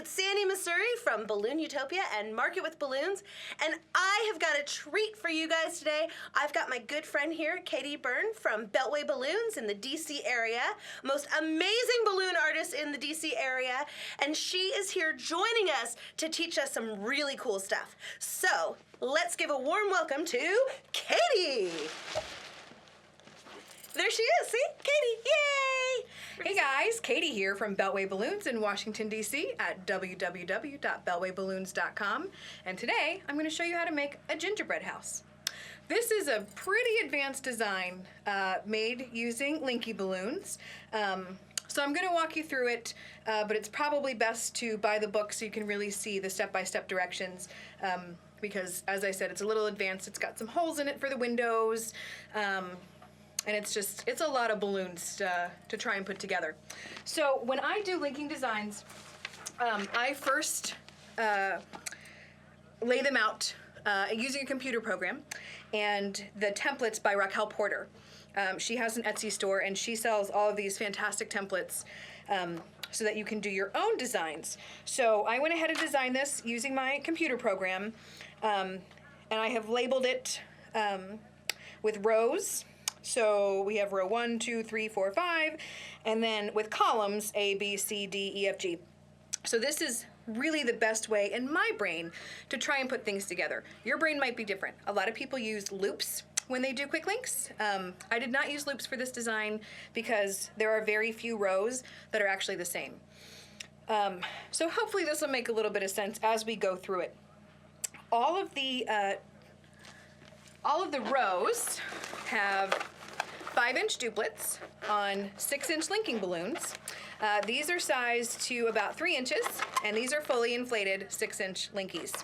It's Sandy, Missouri from Balloon Utopia and Market with Balloons, and I have got a treat for you guys today. I've got my good friend here, Katie Byrne from Beltway Balloons in the DC area, most amazing balloon artist in the DC area, and she is here joining us to teach us some really cool stuff. So let's give a warm welcome to Katie. There she is, see? Katie, yay! Hey guys, Katie here from Beltway Balloons in Washington, D.C. at www.beltwayballoons.com. And today, I'm going to show you how to make a gingerbread house. This is a pretty advanced design made using Linky balloons. So I'm going to walk you through it, but it's probably best to buy the book so you can really see the step-by-step directions. Because, as I said, it's a little advanced. It's got some holes in it for the windows. And it's a lot of balloons to try and put together. So when I do linking designs, I first lay them out using a computer program and the templates by Raquel Porter. She has an Etsy store and she sells all of these fantastic templates so that you can do your own designs. So I went ahead and designed this using my computer program, and I have labeled it with rows. So we have row 1, 2, 3, 4, 5, and then with columns A, B, C, D, E, F, G. So this is really the best way in my brain to try and put things together. Your brain might be different. A lot of people use loops when they do quick links. I did not use loops for this design because there are very few rows that are actually the same. So hopefully this will make a little bit of sense as we go through it. All of the rows have 5-inch duplets on 6-inch linking balloons. These are sized to about 3 inches, and these are fully inflated 6-inch linkies.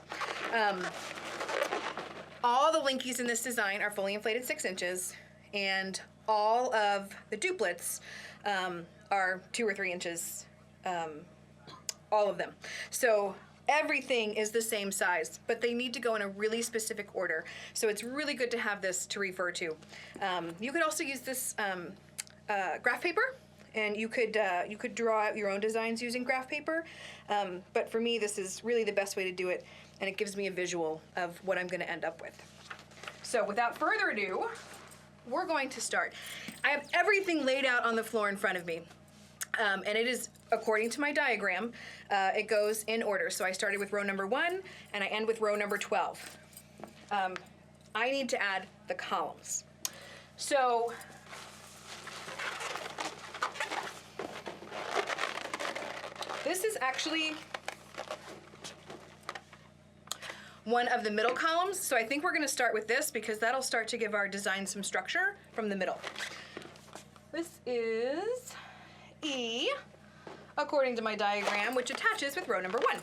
All the linkies in this design are fully inflated 6 inches, and all of the duplets are 2 or 3 inches, all of them. So everything is the same size, but they need to go in a really specific order. So it's really good to have this to refer to. You could also use this graph paper, and you could draw out your own designs using graph paper. But for me, this is really the best way to do it, and it gives me a visual of what I'm going to end up with. So without further ado, we're going to start. I have everything laid out on the floor in front of me. And it is, according to my diagram, it goes in order. So I started with row number 1, and I end with row number 12. I need to add the columns. So this is actually one of the middle columns. So I think we're going to start with this because that'll start to give our design some structure from the middle. This is E, according to my diagram, which attaches with row number 1.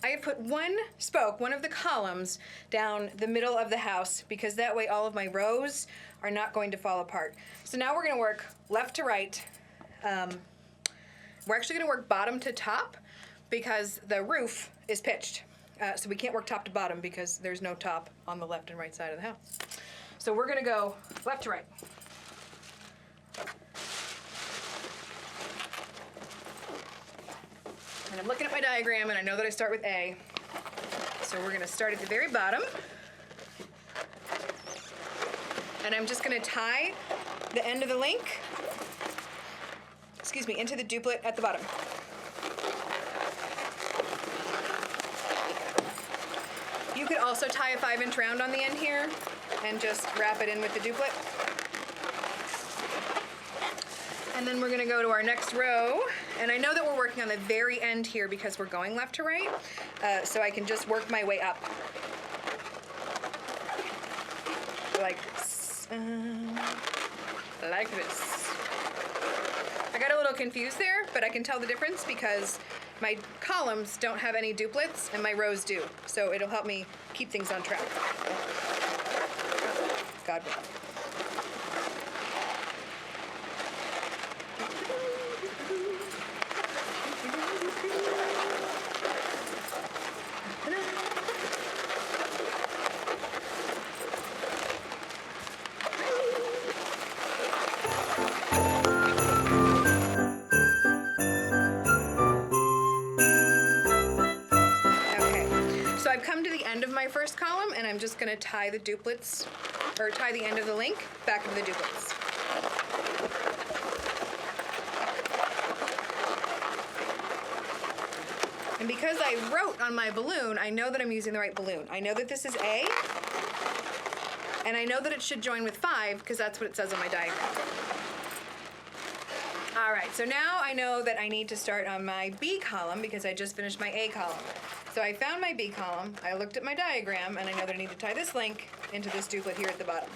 I have put one spoke, one of the columns, down the middle of the house because that way all of my rows are not going to fall apart. So now we're going to work left to right. We're actually going to work bottom to top because the roof is pitched. So we can't work top to bottom because there's no top on the left and right side of the house. So we're going to go left to right. And I'm looking at my diagram, and I know that I start with A. So we're going to start at the very bottom. And I'm just going to tie the end of the link, into the duplet at the bottom. You could also tie a 5-inch round on the end here and just wrap it in with the duplet. And then we're going to go to our next row. And I know that we're working on the very end here because we're going left to right. So I can just work my way up. Like this. Like this. I got a little confused there, but I can tell the difference because my columns don't have any duplets and my rows do. So it'll help me keep things on track. God willing. So I've come to the end of my first column and I'm just going to tie the duplets, or tie the end of the link back into the duplets. And because I wrote on my balloon, I know that I'm using the right balloon. I know that this is A, and I know that it should join with 5 because that's what it says on my diagram. All right, so now I know that I need to start on my B column because I just finished my A column. So I found my B column, I looked at my diagram, and I know that I need to tie this link into this duplet here at the bottom.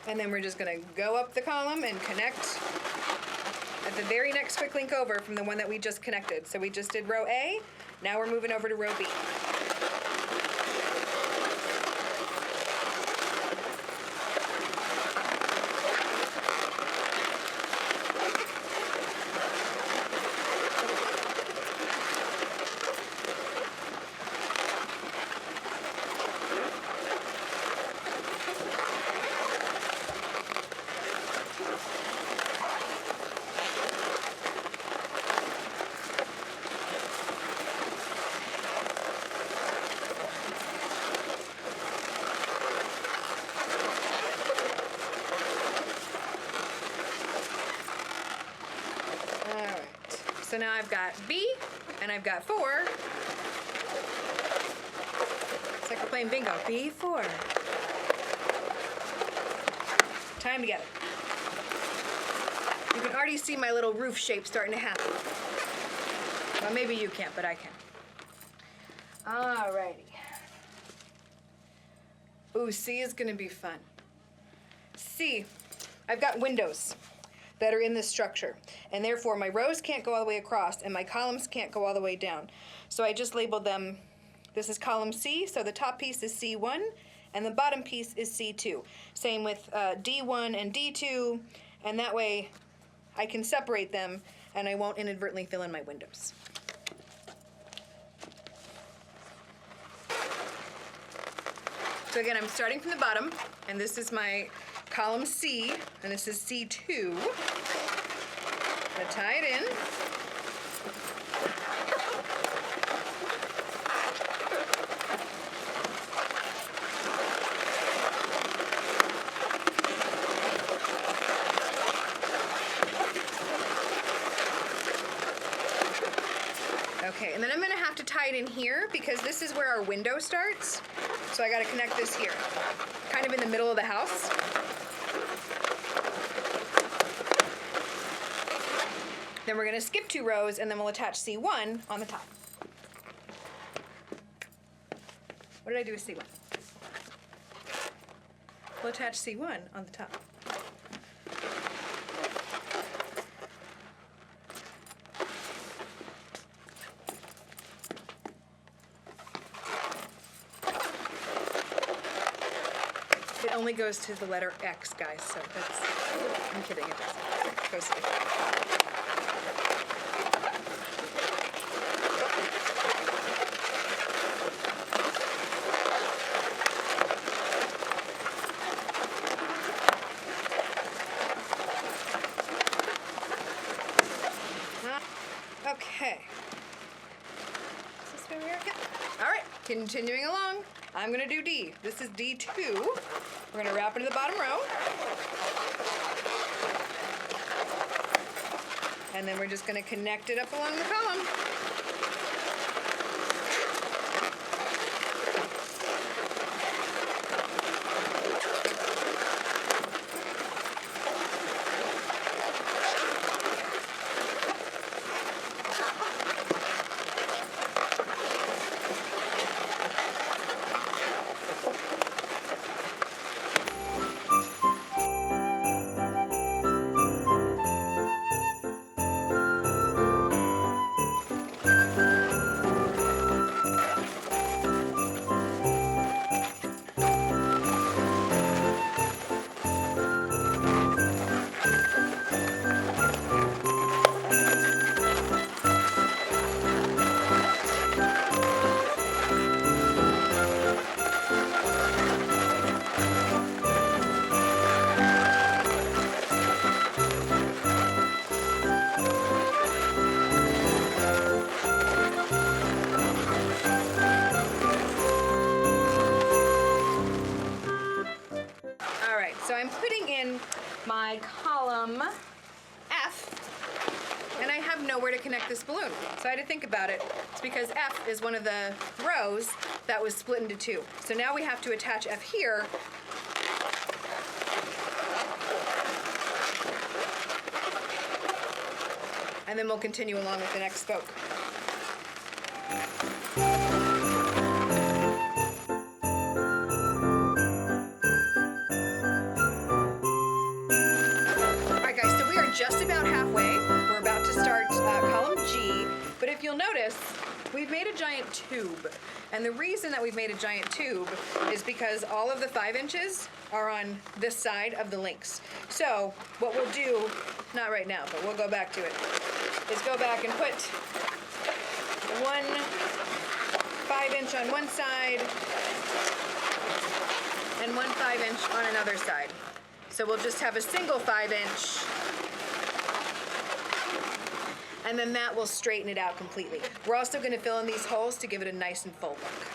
And then we're just gonna go up the column and connect at the very next quick link over from the one that we just connected. So we just did row A, now we're moving over to row B. So now I've got B, and I've got 4. It's like we're playing bingo. B4. Tie them together. You can already see my little roof shape starting to happen. Well, maybe you can't, but I can. Alrighty. Ooh, C is gonna be fun. C, I've got windows that are in this structure, and therefore my rows can't go all the way across and my columns can't go all the way down. So I just labeled them, this is column C, so the top piece is C1 and the bottom piece is C2. Same with D1 and D2, and that way I can separate them and I won't inadvertently fill in my windows. So again, I'm starting from the bottom, and this is my column C, and this is C2. I'm gonna tie it in. Okay, and then I'm gonna have to tie it in here because this is where our window starts. So I gotta connect this here, kind of in the middle of the house. Then we're gonna skip 2 rows and then we'll attach C1 on the top. What did I do with C1? We'll attach C1 on the top. It only goes to the letter X, guys, so that's, I'm kidding, it doesn't. It goes to okay. Is this where we are? Yeah. All right, continuing along. I'm gonna do D. This is D2. We're gonna wrap into the bottom row. And then we're just gonna connect it up along the column. my column F, and I have nowhere to connect this balloon. So I had to think about it. It's because F is one of the rows that was split into two. So now we have to attach F here. And then we'll continue along with the next spoke. Alright guys, so we are just about halfway. We're about to start column G, but if you'll notice, we've made a giant tube. And the reason that we've made a giant tube is because all of the 5 inches are on this side of the links. So what we'll do, not right now, but we'll go back to it, is go back and put 1 5-inch on one side and 1 5-inch on another side. So we'll just have a single 5-inch, and then that will straighten it out completely. We're also going to fill in these holes to give it a nice and full look.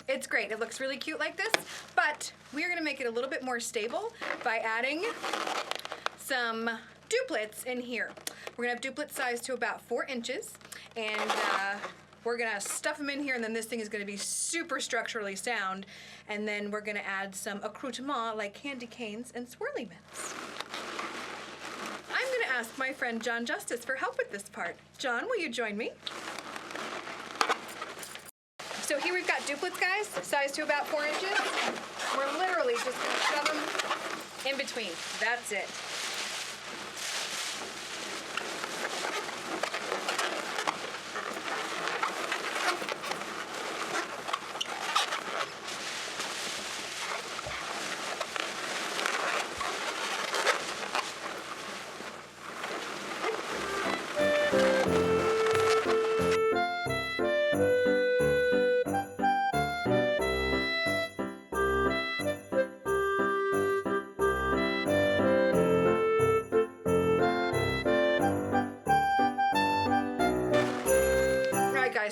It's great. It looks really cute like this, but we're going to make it a little bit more stable by adding some duplets in here. We're going to have duplets sized to about 4 inches, and we're going to stuff them in here, and then this thing is going to be super structurally sound, and then we're going to add some accoutrement like candy canes and swirly mints. I'm going to ask my friend John Justice for help with this part. John, will you join me? So here we've got duplets, guys, sized to about 4 inches. We're literally just going to shove them in between. That's it.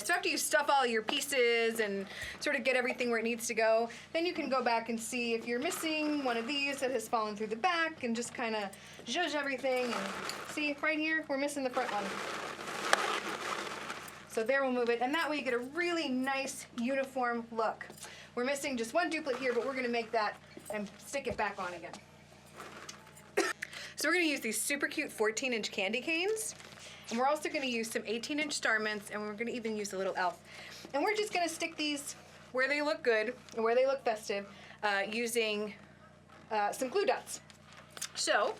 So after you stuff all your pieces and sort of get everything where it needs to go, then you can go back and see if you're missing one of these that has fallen through the back and just kind of zhuzh everything. And see, right here, we're missing the front one. So there we'll move it, and that way you get a really nice uniform look. We're missing just one duplet here, but we're gonna make that and stick it back on again. So we're gonna use these super cute 14-inch candy canes. And we're also gonna use some 18-inch star mints, and we're gonna even use a little elf. And we're just gonna stick these where they look good and where they look festive using some glue dots. So,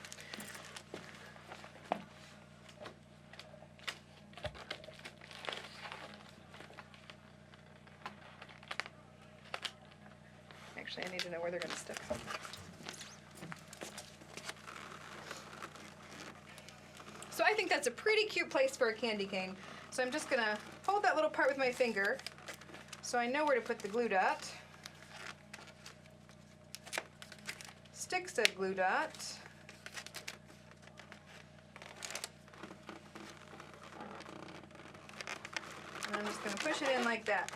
actually I need to know where they're gonna stick. So I think that's a pretty cute place for a candy cane. So I'm just gonna hold that little part with my finger so I know where to put the glue dot. Stick said glue dot. And I'm just gonna push it in like that.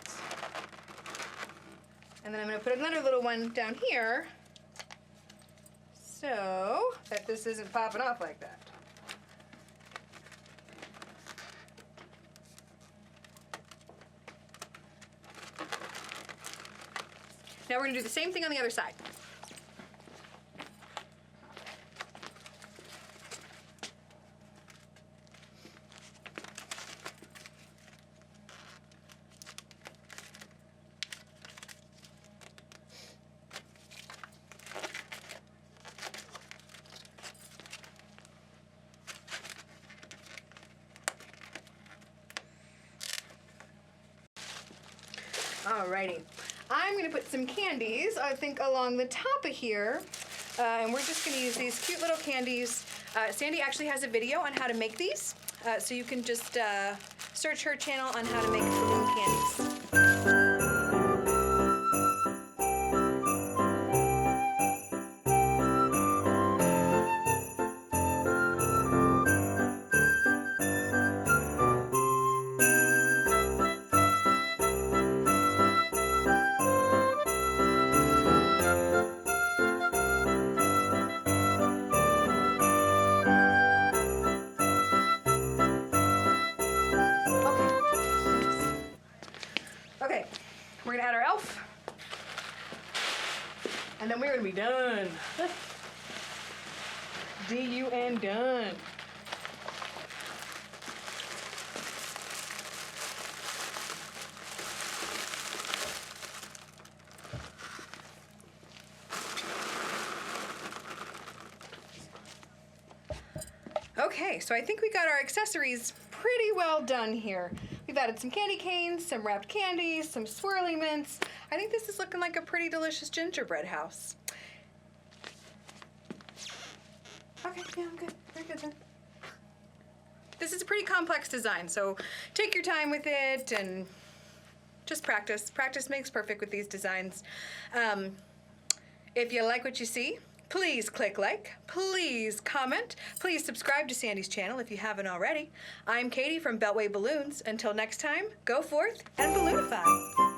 And then I'm gonna put another little one down here so that this isn't popping off like that. Now we're gonna do the same thing on the other side. Alrighty. I'm gonna put some candies, I think, along the top of here. And we're just gonna use these cute little candies. Sandy actually has a video on how to make these. So you can just search her channel on how to make balloon candies. Okay, we're gonna add our elf, and then we're gonna be done. D-U-N, done. Okay, so I think we got our accessories pretty well done here. We've added some candy canes, some wrapped candies, some swirly mints. I think this is looking like a pretty delicious gingerbread house. Okay, yeah, I'm good. Very good then. This is a pretty complex design, so take your time with it and just practice. Practice makes perfect with these designs. If you like what you see, please click like, please comment, please subscribe to Sandy's channel if you haven't already. I'm Katie from Beltway Balloons. Until next time, go forth and balloonify.